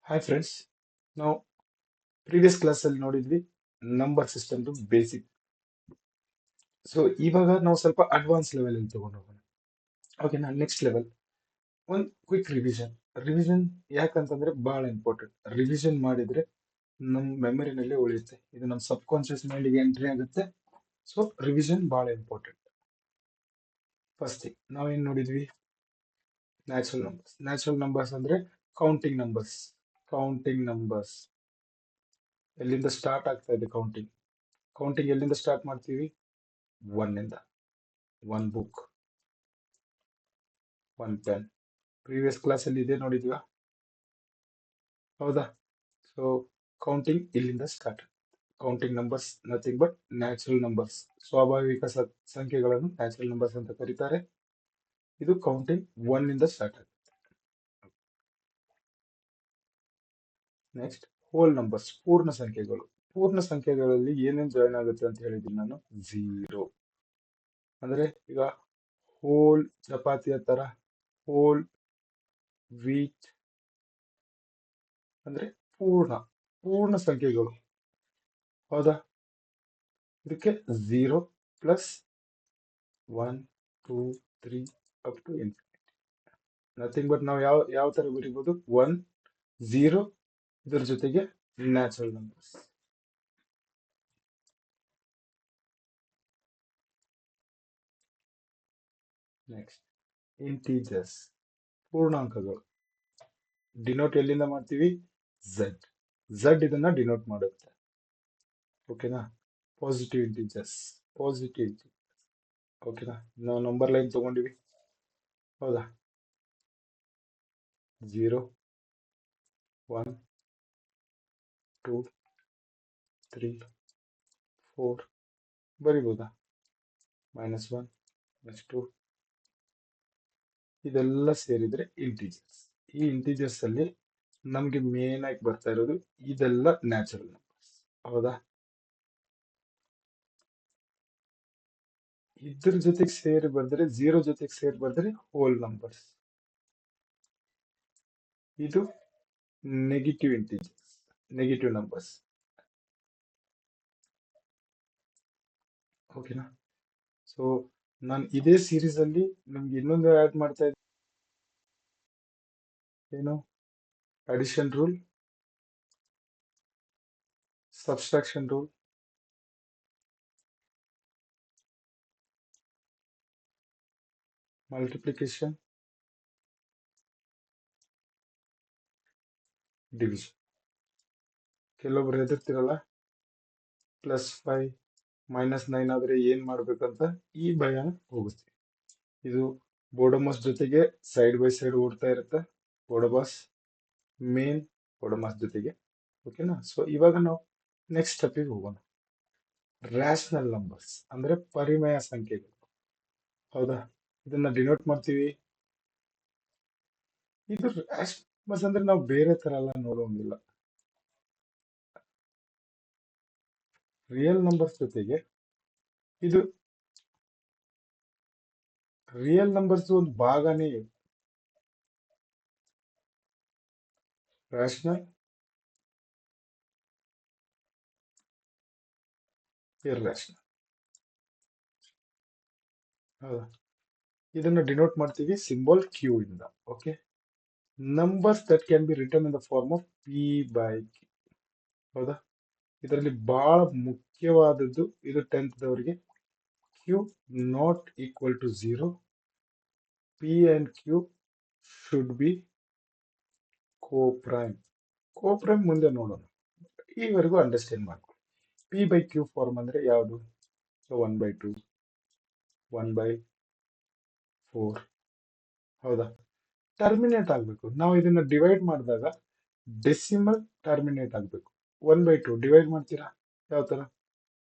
Hi friends, ನಾವು previous ಕ್ಲಾಸಲ್ಲಿ ನೋಡಿದ್ವಿ ನಂಬರ್ ಸಿಸ್ಟಮ್ದು ಬೇಸಿಕ್. ಸೊ ಇವಾಗ ನಾವು ಸ್ವಲ್ಪ ಅಡ್ವಾನ್ಸ್ ಲೆವೆಲ್ ಅಲ್ಲಿ ತಗೊಂಡು ಹೋಗೋಣ. ಓಕೆನಾ? ನೆಕ್ಸ್ಟ್ ಲೆವೆಲ್ ಒಂದು ಕ್ವಿಕ್ ರಿವಿಷನ್. ರಿವಿಷನ್ ಯಾಕಂತಂದ್ರೆ ಬಹಳ ಇಂಪಾರ್ಟೆಂಟ್. ರಿವಿಷನ್ ಮಾಡಿದ್ರೆ ನಮ್ಮ ಮೆಮರಿನಲ್ಲಿ ಉಳಿಯುತ್ತೆ, ಇದು ನಮ್ಮ ಸಬ್ ಕಾನ್ಶಿಯಸ್ ಮೈಂಡ್ಗೆ ಎಂಟ್ರಿ ಆಗುತ್ತೆ. ಸೊ ರಿವಿಷನ್ ಬಹಳ ಇಂಪಾರ್ಟೆಂಟ್. ಫಸ್ಟ್ ಥಿಂಗ್ ನಾವೇನ್ ನೋಡಿದ್ವಿ? Natural numbers. ನ್ಯಾಚುರಲ್ ನಂಬರ್ಸ್ ಅಂದ್ರೆ ಕೌಂಟಿಂಗ್ ನಂಬರ್ಸ್. ಕೌಂಟಿಂಗ್ ನಂಬರ್ಸ್ ಎಲ್ಲಿಂದ ಸ್ಟಾರ್ಟ್ ಆಗ್ತಾ ಇದೆ? ಕೌಂಟಿಂಗ್ ಎಲ್ಲಿಂದ ಸ್ಟಾರ್ಟ್ ಮಾಡ್ತೀವಿ? ಒನ್ ಇಂದ. One book, one pen. Previous ಕ್ಲಾಸಲ್ಲಿ ಇದೇ ನೋಡಿದ್ವಾ? ಹೌದಾ? ಸೊ ಕೌಂಟಿಂಗ್ ಇಲ್ಲಿಂದ start. Counting numbers nothing but natural numbers. ಸ್ವಾಭಾವಿಕ ಸಂಖ್ಯೆಗಳನ್ನು ನ್ಯಾಚುರಲ್ ನಂಬರ್ಸ್ ಅಂತ ಕರೀತಾರೆ. ಇದು ಕೌಂಟಿಂಗ್ ಒನ್ ಇಂದ ಸ್ಟಾರ್ಟ್ ಆಗುತ್ತೆ. ನೆಕ್ಸ್ಟ್ ಹೋಲ್ ನಂಬರ್ಸ್, ಪೂರ್ಣ ಸಂಖ್ಯೆಗಳು. ಪೂರ್ಣ ಸಂಖ್ಯೆಗಳಲ್ಲಿ ಏನೇನು ಜಾಯಿನ್ ಆಗುತ್ತೆ ಅಂತ ಹೇಳಿದ್ದೀನಿ ನಾನು? ಝೀರೋ. ಅಂದ್ರೆ ಈಗ ಹೋಲ್ ಚಪಾತಿಯ ತರ, ಹೋಲ್ ವೀಟ್ ಅಂದ್ರೆ ಪೂರ್ಣ ಪೂರ್ಣ ಸಂಖ್ಯೆಗಳು. ಹೌದಾ? ಇದಕ್ಕೆ 0 plus 1 2 3 up to infinity. Nothing but ನಾವು ಯಾವ ಯಾವ ತರ ಬರೀಬಹುದು? 1 0 ಇದರ ಜೊತೆಗೆ ನ್ಯಾಚುರಲ್ ನಂಬರ್ಸ್. ನೆಕ್ಸ್ಟ್ ಇಂಟೀಜರ್ಸ್, ಪೂರ್ಣಾಂಕಗಳು. ಡಿನೋಟ್ ಎಲ್ಲಿಂದ ಮಾಡ್ತೀವಿ? ಝಡ್. ಝಡ್ ಇದನ್ನ ಡಿನೋಟ್ ಮಾಡುತ್ತೆ. ಓಕೆನಾ? Positive integers, positive. ಓಕೆನಾ? ನಾವು ನಂಬರ್ ಲೈನ್ ತಗೊಂಡಿವಿ. ಹೌದಾ? 0 1 2 3 4 ಬರಿಬೋದಾ? -1 -2 ಇದೆಲ್ಲ ಸೇರಿದ್ರೆ ಇಂಟೀಜರ್ಸ್. ಈ ಇಂಟೀಜರ್ಸ್ ಅಲ್ಲಿ ನಮ್ಗೆ ಮೇನ್ ಆಗಿ ಬರ್ತಾ ಇರೋದು ಇದೆಲ್ಲ ನ್ಯಾಚುರಲ್ ನಂಬರ್ಸ್. ಹೌದಾ? ಇದ್ರ ಜೊತೆಗೆ ಸೇರಿ ಬರ್ದ್ರೆ, 0 ಜೊತೆಗೆ ಸೇರಿ ಬರ್ದ್ರೆ ಹೋಲ್ ನಂಬರ್ಸ್. ಇದು ನೆಗೆಟಿವ್ ಇಂಟೀಜರ್ಸ್, ನೆಗೆಟಿವ್ ನಂಬರ್ಸ್. ಓಕೆನಾ? ಸೊ ನಾನು ಇದೇ ಸೀರೀಸ್ ಅಲ್ಲಿ ನಿಮ್ಗೆ ಇನ್ನೊಂದು ಆಡ್ ಮಾಡ್ತಾ ಇದ್ದೀನಿ. ಏನು? Addition rule, subtraction rule, multiplication, division. ಕೆಲವೊಬ್ರು ಹೆದರ್ತಿರಲ್ಲ, +5 -9 ಆದ್ರೆ ಏನ್ ಮಾಡ್ಬೇಕಂತ. ಈ ಭಯ ಹೋಗುತ್ತೆ. ಇದು ಬೋಡೋಮಸ್ ಜೊತೆಗೆ ಸೈಡ್ ಬೈ ಸೈಡ್ ಓಡ್ತಾ ಇರುತ್ತೆ. ಬೋಡೋಮಾಸ್ ಮೇನ್, ಬೋಡೋಮಾಸ್ ಜೊತೆಗೆ. ಓಕೆನಾ? ಸೊ ಇವಾಗ ನಾವು ನೆಕ್ಸ್ಟ್ ಸ್ಟೆಪ್ಗೆ ಹೋಗೋಣ. ರ್ಯಾಷನಲ್ ನಂಬರ್ಸ್ ಅಂದ್ರೆ ಪರಿಮೇಯ ಸಂಖ್ಯೆಗಳು. ಹೌದಾ? ಇದನ್ನ ಡಿನೋಟ್ ಮಾಡ್ತೀವಿ. ಇದು ರ್ಯಾಷನಲ್ ನಂಬರ್ಸ್ ಅಂದ್ರೆ ನಾವು ಬೇರೆ ತರ ಎಲ್ಲ ನೋಡೋಂಗಿಲ್ಲ. ರಿಯಲ್ ನಂಬರ್ಸ್ ಜೊತೆಗೆ ಇದು ರಿಯಲ್ ನಂಬರ್ಸ್ ಒಂದು ಭಾಗನೇ. Rational, irrational. ಹೌದಾ? ಇದನ್ನ ಡಿನೋಟ್ ಮಾಡ್ತೀವಿ ಸಿಂಬಲ್ ಕ್ಯೂ ಇಂದ. Okay? Numbers that can be written in the form of P/Q. ಹೌದಾ? ಇದರಲ್ಲಿ ಬಹಳ ಮುಖ್ಯವಾದದ್ದು ಇದು 10th ದವರಿಗೆ. Q not equal to 0. P and Q should be coprime. Coprime ಮುಂದೆ ನೋಡೋಣ, ಈವರೆಗೂ ಅಂಡರ್ಸ್ಟ್ಯಾಂಡ್ ಮಾಡ್ಕೊಳ್ಳಿ. P/Q ಫಾರ್ಮ್ ಅಂದ್ರೆ ಯಾವುದು? ಸೊ 1/2, 1/4. ಹೌದಾ? ಟರ್ಮಿನೇಟ್ ಆಗ್ಬೇಕು. ನಾವು ಇದನ್ನ ಡಿವೈಡ್ ಮಾಡಿದಾಗ ಡೆಸಿಮಲ್ ಟರ್ಮಿನೇಟ್ ಆಗ್ಬೇಕು. 1/2 ಡಿವೈಡ್ ಮಾಡ್ತೀರಾ ಯಾವ ತರ?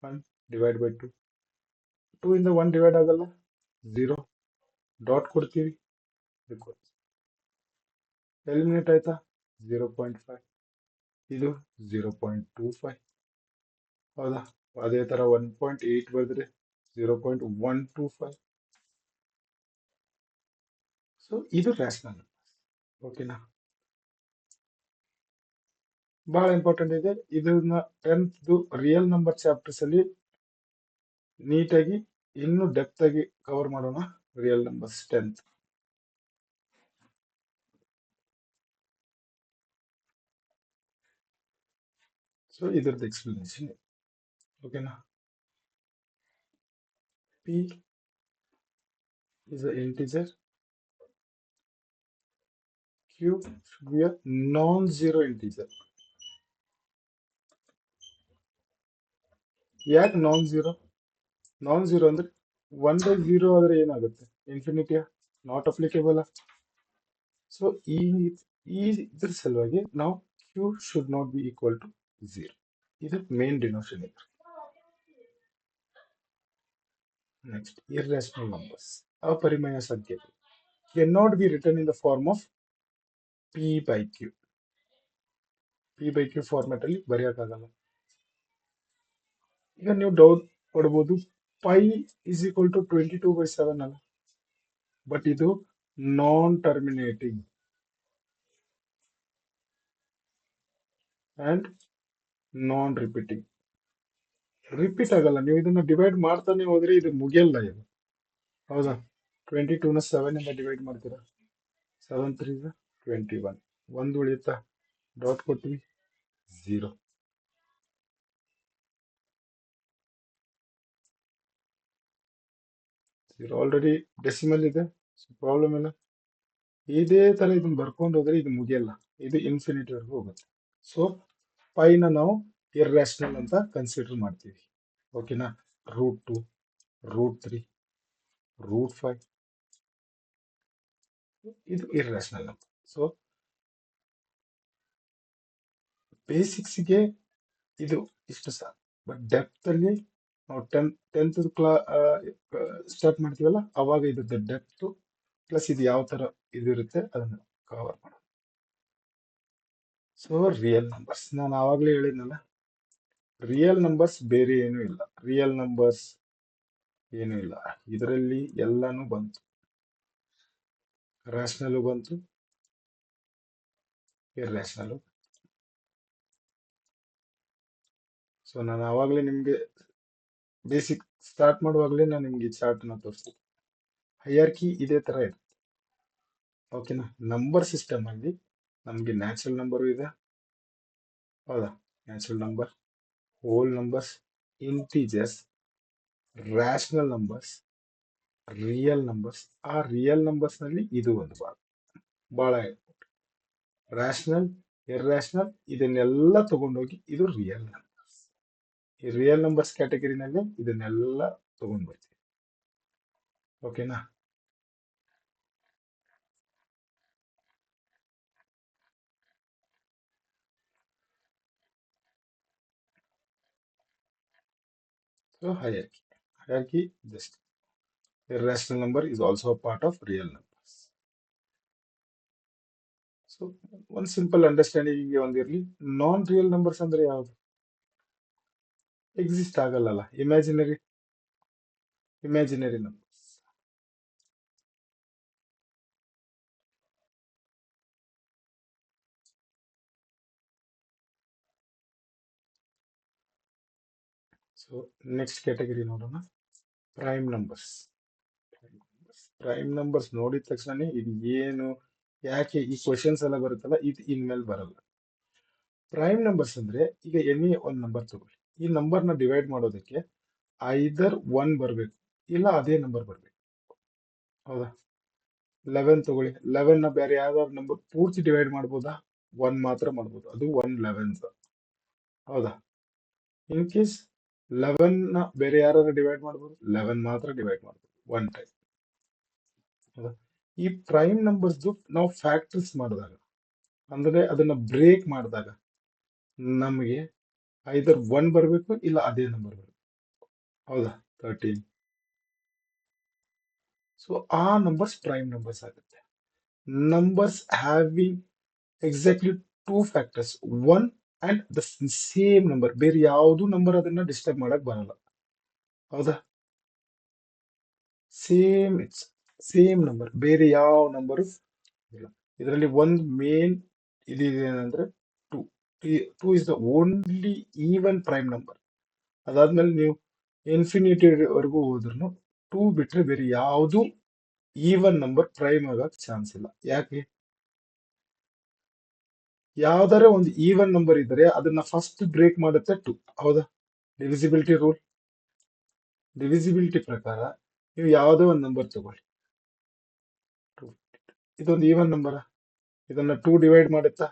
1 ಡಿವೈಡ್ ಬೈ 2. 2 ಇಂದ 1 ಡಿವೈಡ್ ಆಗಲ್ಲ, 0. ಡಾಟ್ ಕೊಡ್ತೀವಿ, ಎಲಿಮಿನೇಟ್ ಆಯ್ತಾ? 0.5. ಇದು 0.25. ಹೌದಾ? ಅದೇ ತರ 1.8 ಬರೆದ್ರೆ 0.125. ಸೊ ಇದು ರ್ಯಾಷನಲ್. ಓಕೆನಾ? ಬಹಳ ಇಂಪಾರ್ಟೆಂಟ್ ಇದೆ. ಇದನ್ನ 10th ರಿಯಲ್ ನಂಬರ್ ಚಾಪ್ಟರ್ಸ್ ಅಲ್ಲಿ ನೀಟಾಗಿ ಇನ್ನು ಡೆಪ್ತ್ ಆಗಿ ಕವರ್ ಮಾಡೋಣ. Real numbers 10th. ಸೊ ಇದ್ರದ್ದು ಎಕ್ಸ್ಪ್ಲನೇಷನ್ ಓಕೆನಾ. P is an integer, q should be a non-zero integer. ಯಾಕೆ ನಾನ್ ಝೀರೋ ಅಂದ್ರೆ 1/0 ಆದ್ರೆ ಏನಾಗುತ್ತೆ, ಇನ್ಫಿನಿಟಿಯ, ನಾಟ್ ಅಪ್ಲಿಕೇಬಲ್. ಸೊ ಈ ಇದ್ರ ಸಲುವಾಗಿ ನಾವು q should not be equal to 0. ಇದು ಮೇನ್ ಡಿನೋಷನ್ ಇದೆ. ನೆಕ್ಸ್ಟ್ ಇರ್ರೇಷನಲ್ ನಂಬರ್ಸ್, ಅಪರಿಮೇಯ ಸಂಖ್ಯೆಗಳು can not be written in the form of p/q. p/q format ಅಲ್ಲಿ ಬರೆಯೋಕ್ಕಾಗಲ್ಲ. ಈಗ ನೀವು ಡೌಟ್ ಪಡ್ಬೋದು, ಪೈ ಇಸ್ ಈಕ್ವಲ್ ಟು 22/7 ಅಲ್ಲ, ಬಟ್ ಇದು non terminating and non repeating. Repeat ಆಗಲ್ಲ, ನೀವು ಇದನ್ನ ಡಿವೈಡ್ ಮಾಡ್ತಾನೆ ಹೋದ್ರೆ ಇದು ಮುಗಿಯಲ್ಲ ಇದು. ಹೌದಾ, 22ನ 7 ಇಂದ ಡಿವೈಡ್ ಮಾಡ್ತೀರಾ, 7 3 21, ಒಂದು ಉಳಿಯುತ್ತಾ, ಡಾಟ್ ಕೊಟ್ವಿ, 0. ಆಲ್ರೆಡಿ ಡೆಸಿಮಲ್ ಇದೆ, ಪ್ರಾಬ್ಲಮ್ ಇಲ್ಲ. ಇದೇ ತರ ಇದನ್ನ ಬರ್ಕೊಂಡು ಹೋದ್ರೆ ಇದು ಮುಗಿಯಲ್ಲ, ಇದು ಇನ್ಫಿನಿಟಿ ವರೆಗೂ ಹೋಗುತ್ತೆ. ಸೊ ಪೈನ ನಾವು ಇರ್ರೇಷನಲ್ ಅಂತ ಕನ್ಸಿಡರ್ ಮಾಡ್ತೀವಿ. ಓಕೆನಾ. √2, √3, √5 ಇದು ಇರ್ರೇಷನಲ್ ನಂಬರ್. ಸೊ ಬೇಸಿಕ್ಸ್ಗೆ ಇದು ಇಷ್ಟು ಸಾಕು, ಬಟ್ ಡೆಪ್ತ್ ಅಲ್ಲಿ ನಾವು 10th ಸ್ಟಾರ್ಟ್ ಮಾಡ್ತೀವಲ್ಲ, ಅವಾಗ ಇದ್ರದ್ದು ಡೆಪ್ತ್ ಪ್ಲಸ್ ಇದು ಯಾವ ತರ ಇದಿರುತ್ತೆ ಅದನ್ನ ಕವರ್ ಮಾಡೋಣ. ಸೊ ರಿಯಲ್ ನಂಬರ್ಸ್, ನಾನು ಆವಾಗಲೇ ಹೇಳಿದ್ನಲ್ಲ, ರಿಯಲ್ ನಂಬರ್ಸ್ ಬೇರೆ ಏನೂ ಇಲ್ಲ. ರಿಯಲ್ ನಂಬರ್ಸ್ ಏನೂ ಇಲ್ಲ, ಇದರಲ್ಲಿ ಎಲ್ಲಾನು ಬಂತು, ರ್ಯಾಷನಲ್ ಬಂತು, ಇರ್ರ್ಯಾಷನಲ್. ಸೊ ನಾನು ಆವಾಗಲೇ ನಿಮ್ಗೆ ಬೇಸಿಕ್ ಸ್ಟಾರ್ಟ್ ಮಾಡುವಾಗಲೇ ನಾನು ನಿಮ್ಗೆ ಈ ಚಾರ್ಟ್ ನ ತೋರಿಸ್ತೀನಿ. ಹೈಯಾರ್ಕಿ ಇದೇ ತರ ಇದೆ. ಓಕೆನಾ. ನಂಬರ್ ಸಿಸ್ಟಮ್ ಅಲ್ಲಿ ನಮ್ಗೆ ನ್ಯಾಚುರಲ್ ನಂಬರು ಇದೆ, ಹೌದಾ, natural number, hole numbers, integers, rational numbers, real numbers. ಆ ರಿಯಲ್ ನಂಬರ್ಸ್ ನಲ್ಲಿ ಇದು ಒಂದು ಭಾಗ ಬಹಳ ರ್ಯಾಷನಲ್, ಇರ್ರ್ಯಾಷನಲ್, ಇದನ್ನೆಲ್ಲ ತಗೊಂಡೋಗಿ ಇದು ರಿಯಲ್ ನಂಬರ್ಸ್. ಈ ರಿಯಲ್ ನಂಬರ್ಸ್ ಕ್ಯಾಟಗರಿನಲ್ಲಿ ಇದನ್ನೆಲ್ಲ ತಗೊಂಡ್ ಬರ್ತೀವಿ. ಓಕೆನಾ. So hierarchy just irrational number is also a part of real numbers. So ಒಂದು ಸಿಂಪಲ್ ಅಂಡರ್ಸ್ಟ್ಯಾಂಡಿಂಗ್ ಒಂದಿರ್ಲಿ, ನಾನ್ ರಿಯಲ್ ನಂಬರ್ಸ್ ಅಂದ್ರೆ ಯಾವುದು, ಎಕ್ಸಿಸ್ಟ್ ಆಗಲ್ಲ, imaginary numbers. So next category ನೋಡೋಣ, ಪ್ರೈಮ್ ನಂಬರ್ಸ್. ಪ್ರೈಮ್ ನಂಬರ್ಸ್ ನೋಡಿದ ತಕ್ಷಣ ಇದು ಏನು, ಯಾಕೆ ಈ ಕ್ವಶನ್ಸ್ ಎಲ್ಲ ಬರುತ್ತಲ್ಲ, ಇದು ಇನ್ಮೇಲೆ ಬರಲ್ಲ. ಪ್ರೈಮ್ ನಂಬರ್ಸ್ ಅಂದ್ರೆ, ಈಗ ಎನಿ ಒಂದು ನಂಬರ್ ತಗೊಳ್ಳಿ, ಈ ನಂಬರ್ ನ ಡಿವೈಡ್ ಮಾಡೋದಕ್ಕೆ ಐದರ್ 1 ಬರ್ಬೇಕು, ಇಲ್ಲ ಅದೇ ನಂಬರ್ ಬರ್ಬೇಕು. ಹೌದಾ. 11 ತಗೊಳ್ಳಿ, 11 ನ ಬೇರೆ ಯಾವ್ದಾದ್ರು ನಂಬರ್ ಪೂರ್ತಿ ಡಿವೈಡ್ ಮಾಡ್ಬೋದಾ, 1 ಮಾತ್ರ ಮಾಡ್ಬೋದು, ಅದು 1/11. ಹೌದಾ. ಇನ್ ಕೇಸ್ 11 ನ ಬೇರೆ ಯಾರು ಡಿವೈಡ್ ಮಾಡ್ಬೋದು, 11 ಮಾತ್ರ ಡಿವೈಡ್ ಮಾಡ್ಬೋದು, 1 ಟೈಮ್. ಹೌದಾ. ಈ ಪ್ರೈಮ್ ನಂಬರ್ಸ್ ನಾವು ಫ್ಯಾಕ್ಟರ್ಸ್ ಮಾಡಿದಾಗ, ಅಂದ್ರೆ ಅದನ್ನ ಬ್ರೇಕ್ ಮಾಡಿದಾಗ ನಮಗೆ ಐದರ್ 1 ಬರ್ಬೇಕು, ಇಲ್ಲ ಅದೇ ನಂಬರ್ ಬರ್ಬೇಕು. ಹೌದಾ. 13. ಸೊ ಆ ನಂಬರ್ಸ್ ಪ್ರೈಮ್ ನಂಬರ್ಸ್ ಆಗುತ್ತೆ. Numbers having exactly 2 factors, 1 and the same number, ಬೇರೆ ಯಾವುದು ನಂಬರ್ ಅದನ್ನ ಡಿಸ್ಟರ್ಬ್ ಮಾಡಕ್ ಬರಲ್ಲ. ಹೌದಾ. ಸೇಮ್ ನಂಬರ್, ಬೇರೆ ಯಾವ ನಂಬರು ಇಲ್ಲ. ಇದರಲ್ಲಿ ಒಂದು ಮೇನ್ ಇದು ಏನಂದ್ರೆ 2. Two is the only even prime number. ಅದಾದ್ಮೇಲೆ ನೀವು ಇನ್ಫಿನಿಟಿ ವರೆಗೂ ಹೋದ್ರು ಟೂ ಬಿಟ್ರೆ ಬೇರೆ ಯಾವುದು ಈವನ್ ನಂಬರ್ ಪ್ರೈಮ್ ಆಗಕ್ ಚಾನ್ಸ್ ಇಲ್ಲ. ಯಾಕೆ? ಯಾವ್ದಾರ ಒಂದು ಈವನ್ ನಂಬರ್ ಇದ್ರೆ ಅದನ್ನ ಫಸ್ಟ್ ಬ್ರೇಕ್ ಮಾಡುತ್ತೆ ಟೂ. ಹೌದಾ? ಡಿವಿಸಿಬಿಲಿಟಿ ರೂಲ್, ಡಿವಿಸಿಬಿಲಿಟಿ ಪ್ರಕಾರ ನೀವು ಯಾವುದೋ ಒಂದು ನಂಬರ್ ತಗೊಳ್ಳಿ, ಟೂ, ಇದೊಂದು ಈವನ್ ನಂಬರ್, ಇದನ್ನ ಟೂ ಡಿವೈಡ್ ಮಾಡುತ್ತಾ?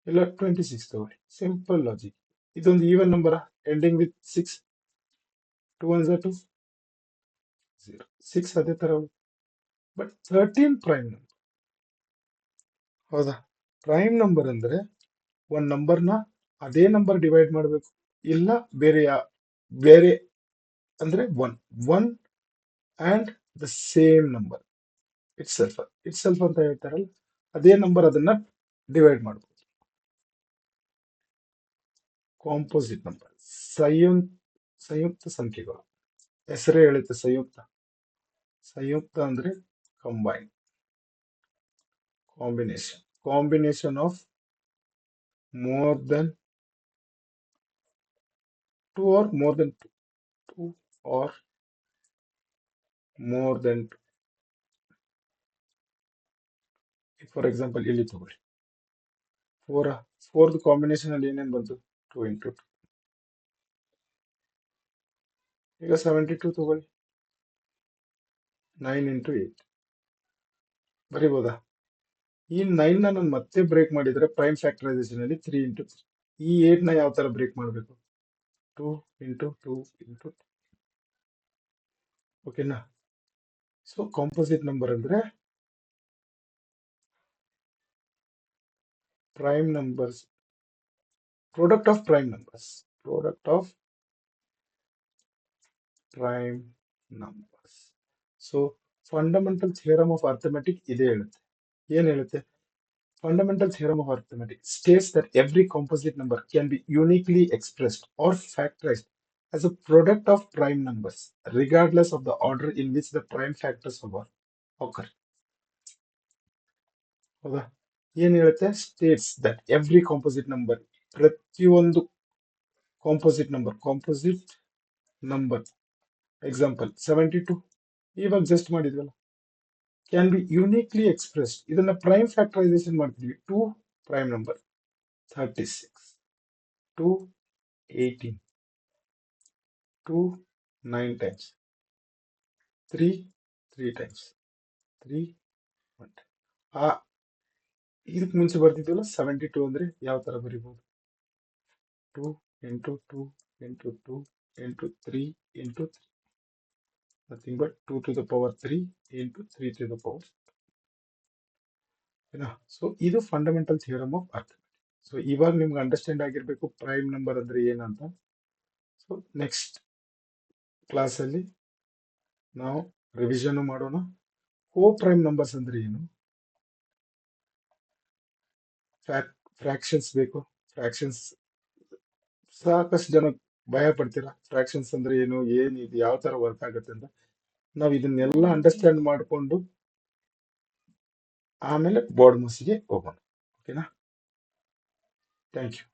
ಇಲ್ಲ 26 ತಗೊಳ್ಳಿ, ಸಿಂಪಲ್ ಲಾಜಿಕ್. ಇದೊಂದು ಈವನ್ ನಂಬರ್ ಎಂಡಿಂಗ್ ವಿತ್ 6, 2 1 2, 0, 6 ಅದೇ ತರ. But 13 prime number. ಹೌದಾ? ಪ್ರೈಮ್ ನಂಬರ್ ಅಂದ್ರೆ ಒಂದ್ ನಂಬರ್ನ ಅದೇ ನಂಬರ್ ಡಿವೈಡ್ ಮಾಡಬೇಕು, ಇಲ್ಲ ಬೇರೆ ಅಂದ್ರೆ one one and the same number it self ಅಂತ ಹೇಳ್ತಾರಲ್ಲ, ಅದೇ ನಂಬರ್ ಅದನ್ನ ಡಿವೈಡ್ ಮಾಡಬಹುದು. ಕಾಂಪೋಸಿಟ್ ನಂಬರ್, ಸಂಯುಕ್ತ ಸಂಖ್ಯೆಗಳು. ಹೆಸರೇ ಹೇಳುತ್ತೆ ಸಂಯುಕ್ತ. ಸಂಯುಕ್ತ ಅಂದ್ರೆ combine, combination of more than two or more than two or more than two. For example ಇಲ್ಲಿ ತಗೊಳ್ಳಿ, ಫೋರ್ತ್ ಕಾಂಬಿನೇಷನ್ ಅಲ್ಲಿ ಏನೇನು ಬಂತು? 2 ಇಂಟು 2. ಈಗ 72 ತಗೊಳ್ಳಿ, 9 ಇಂಟು 8 ಬರಿಬೋದಾ? ಈ 9 ನಾನು ಮತ್ತೆ ಬ್ರೇಕ್ ಮಾಡಿದ್ರೆ ಪ್ರೈಮ್ ಫ್ಯಾಕ್ಟರೈಸೇಷನ್ ಅಲ್ಲಿ 3 ಇಂಟು 3. ಈ 8 ನ ಯಾವ ತರ ಬ್ರೇಕ್ ಮಾಡಬೇಕು? 2 ಇಂಟು 2 ಇಂಟು 2. ಓಕೆನಾ? ಸೊ ಕಾಂಪೋಸಿಟ್ ನಂಬರ್ ಅಂದ್ರೆ prime numbers, product of prime numbers, product of prime numbers. So fundamental theorem of arithmetic ಇದೇ ಹೇಳುತ್ತೆ. ಏನ್ ಹೇಳುತ್ತೆ? Fundamental theorem of arithmetic states that every composite number can be uniquely expressed or factorized as a product of prime numbers, regardless of the order in which the prime factors occur. ಹೌದಾ? ಏನ್ ಹೇಳುತ್ತೆ? States that every composite number, ಪ್ರತಿಯೊಂದು composite number example 72 ಇವಾಗ just ಮಾಡಿದ್ವಲ್ಲ, can be ಯೂನಿಕ್ಲಿ expressed. ಇದನ್ನ prime factorisation ಮಾಡ್ತೀವಿ. 2 prime number, 36, 2 18, 2 9 times, 3 3 times, 3 1. ಆ ಇದಕ್ಕೆ ಮುಂಚೆ ಬರ್ತಿದ್ವಲ್ಲ 72 ಅಂದ್ರೆ ಯಾವ ತರ ಬರಿಬಹುದು? 2 into 2 into 2 into 3 into 3, nothing but 2 to the power 3 into 3 to the power. So ಇದು fundamental theorem of arithmetic. So ಇವಾಗ ನಿಮ್ಗೆ ಅಂಡರ್ಸ್ಟ್ಯಾಂಡ್ ಆಗಿರ್ಬೇಕು ಪ್ರೈಮ್ ನಂಬರ್ ಅಂದ್ರೆ ಏನಂತ. ಸೊ ನೆಕ್ಸ್ಟ್ ಕ್ಲಾಸ್ ಅಲ್ಲಿ ನಾವು ರಿವಿಷನ್ ಮಾಡೋಣ. ಕೋ ಪ್ರೈಮ್ ನಂಬರ್ಸ್ ಅಂದ್ರೆ ಏನು, ಫ್ರಾಕ್ಷನ್ಸ್ ಬೇಕು. ಫ್ರಾಕ್ಷನ್ಸ್ ಸಾಕಷ್ಟು ಜನ ಭಯ ಪಡ್ತೀರಾ, ಫ್ರಾಕ್ಷನ್ಸ್ ಅಂದ್ರೆ ಏನು, ಏನಿದೆ, ಯಾವ ತರ ವರ್ಕ್ ಆಗುತ್ತೆ ಅಂತ. ನಾವು ಇದನ್ನೆಲ್ಲ ಅಂಡರ್ಸ್ಟ್ಯಾಂಡ್ ಮಾಡಿಕೊಂಡು ಆಮೇಲೆ ಬೋರ್ಡ್ ಮುಸಿಗೆ ಹೋಗೋಣ. ಓಕೆನಾ? Thank you.